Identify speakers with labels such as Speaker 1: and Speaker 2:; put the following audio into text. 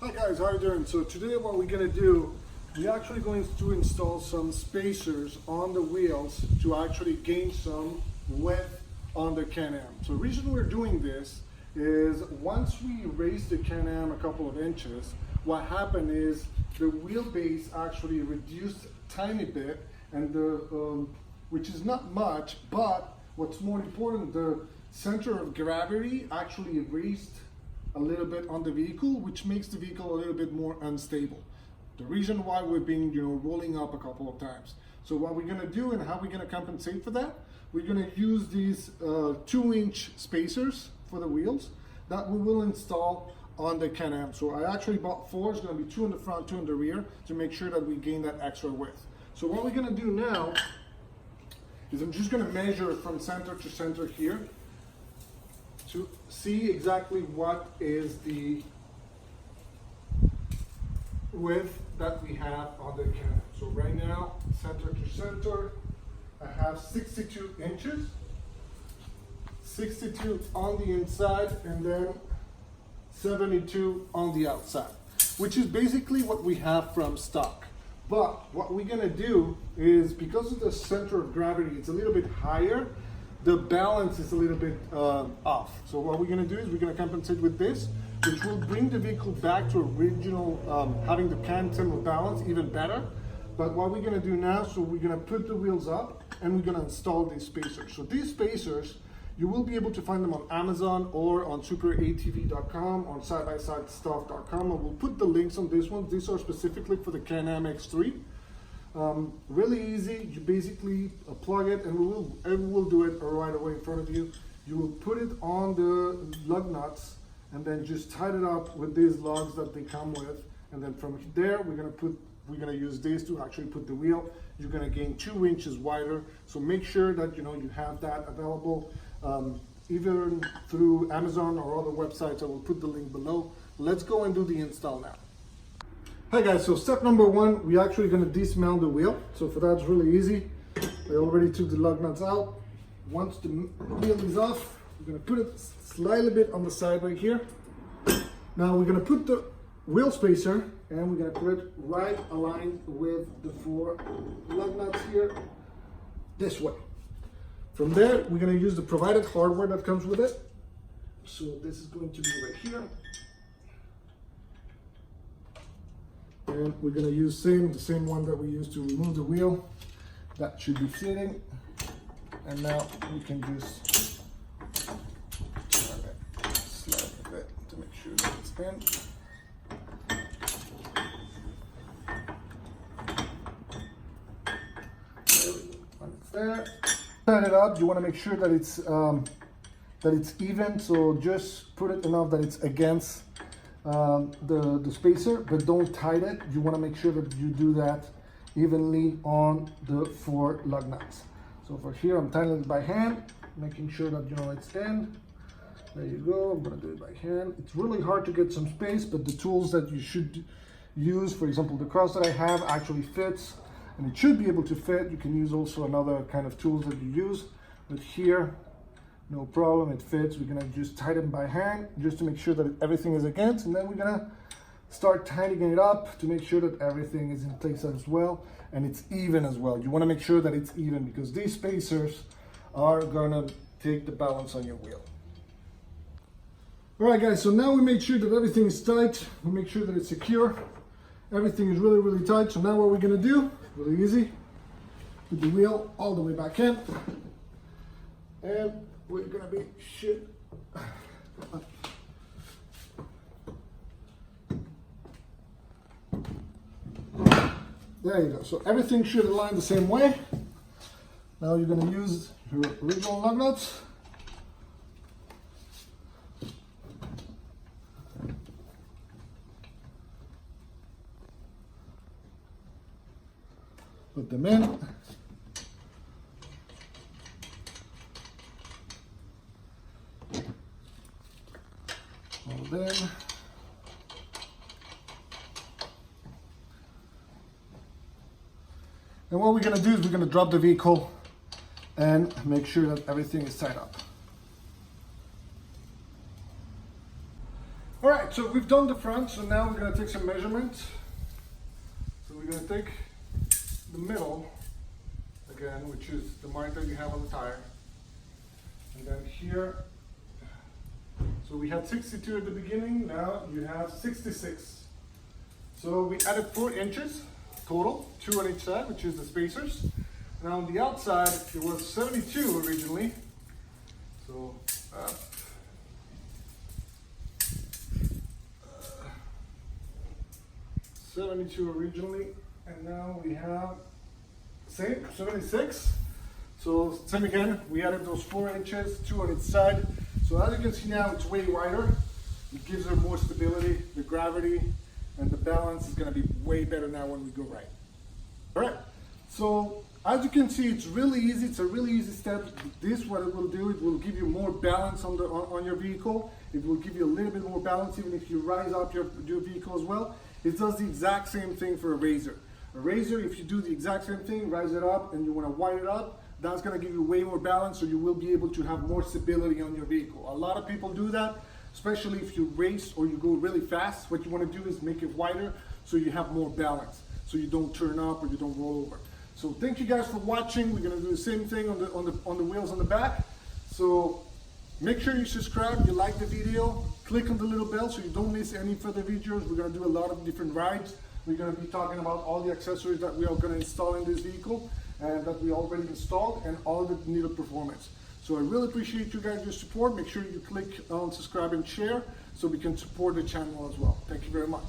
Speaker 1: Hi guys, how are you doing? So today what we're going to do, we're actually going to install some spacers on the wheels to actually gain some width on the Can-Am. So the reason we're doing this is once we raise the Can-Am a couple of inches, what happened is the wheelbase actually reduced a tiny bit, and which is not much, but what's more important, the center of gravity actually raised a little bit on the vehicle, which makes the vehicle a little bit more unstable. The reason why we've been, rolling up a couple of times. So what we're gonna do and how we're gonna compensate for that, we're gonna use these 2-inch spacers for the wheels that we will install on the Can-Am. So I actually bought 4. It's gonna be 2 in the front, 2 in the rear to make sure that we gain that extra width. So what we're gonna do now is I'm just gonna measure from center to center here to see exactly what is the width that we have on the Can-Am. So right now, center to center, I have 62 inches, 62 on the inside, and then 72 on the outside, which is basically what we have from stock. But what we're gonna do is, because of the center of gravity, it's a little bit higher, the balance is a little bit off. So what we're gonna do is we're gonna compensate with this, which will bring the vehicle back to original, having the cantilever balance even better. But what we're gonna do now, so we're gonna put the wheels up and we're gonna install these spacers. So these spacers, you will be able to find them on Amazon or on superatv.com, on sidebysidestuff.com, and we'll put the links on these ones. These are specifically for the Can-Am X3. Really easy. You basically plug it, and we will do it right away in front of you. You will put it on the lug nuts and then just tighten it up with these lugs that they come with, and then from there we're gonna use this to actually put the wheel. You're gonna gain 2 inches wider, so make sure that you have that available either through Amazon or other websites. I will put the link below. Let's go and do the install now. Hi guys, so step number 1, we're actually going to dismount the wheel. So for that, it's really easy. I already took the lug nuts out. Once the wheel is off, we're going to put it slightly bit on the side right here. Now we're going to put the wheel spacer, and we're going to put it right aligned with the 4 lug nuts here, this way. From there, we're going to use the provided hardware that comes with it. So this is going to be right here. And we're going to use the same one that we used to remove the wheel. That should be fitting. And now we can just slide it a bit to make sure that it's in. There we go. When it's there, set it up. You want to make sure that it's even. So just put it enough that it's against the spacer, but don't tighten it. You want to make sure that you do that evenly on the 4 lug nuts. So for here, I'm tightening it by hand, making sure that it's in. There you go. I'm going to do it by hand. It's really hard to get some space, but the tools that you should use, for example, the cross that I have actually fits, and it should be able to fit. You can use also another kind of tools that you use, but here, no problem, it fits. We're gonna just tighten by hand just to make sure that everything is against, and then we're gonna start tightening it up to make sure that everything is in place as well, and it's even as well. You wanna make sure that it's even, because these spacers are gonna take the balance on your wheel. All right guys, so now we made sure that everything is tight. We make sure that it's secure. Everything is really, really tight. So now what we're gonna do, really easy, put the wheel all the way back in, and we're gonna be shit. There you go. So everything should align the same way. Now you're gonna use your original lug nuts. Put them in. Then and what we're going to do is we're going to drop the vehicle and make sure that everything is tied up. All right, so we've done the front, so now we're gonna take some measurements. So we're gonna take the middle, again, which is the mark that you have on the tire. And then here, so we had 62 at the beginning, now you have 66. So we added 4 inches total, 2 on each side, which is the spacers. Now on the outside, it was 72 originally. So up. 72 originally, and now we have same 76. So same again, we added those 4 inches, 2 on each side. So as you can see now, it's way wider. It gives her more stability, the gravity, and the balance is going to be way better now when we go right. All right. So as you can see, it's really easy. It's a really easy step. This, what it will do, it will give you more balance on your vehicle. It will give you a little bit more balance, even if you rise up your vehicle as well. It does the exact same thing for a razor. A razor, if you do the exact same thing, rise it up, and you want to widen it up, that's going to give you way more balance, so you will be able to have more stability on your vehicle. A lot of people do that, especially if you race or you go really fast. What you want to do is make it wider so you have more balance, so you don't turn up or you don't roll over. So thank you guys for watching. We're going to do the same thing on the wheels on the back. So make sure you subscribe, you like the video, click on the little bell so you don't miss any further videos. We're going to do a lot of different rides. We're going to be talking about all the accessories that we are going to install in this vehicle and that we already installed, and all the needed performance. So I really appreciate you guys, your support. Make sure you click on subscribe and share so we can support the channel as well. Thank you very much.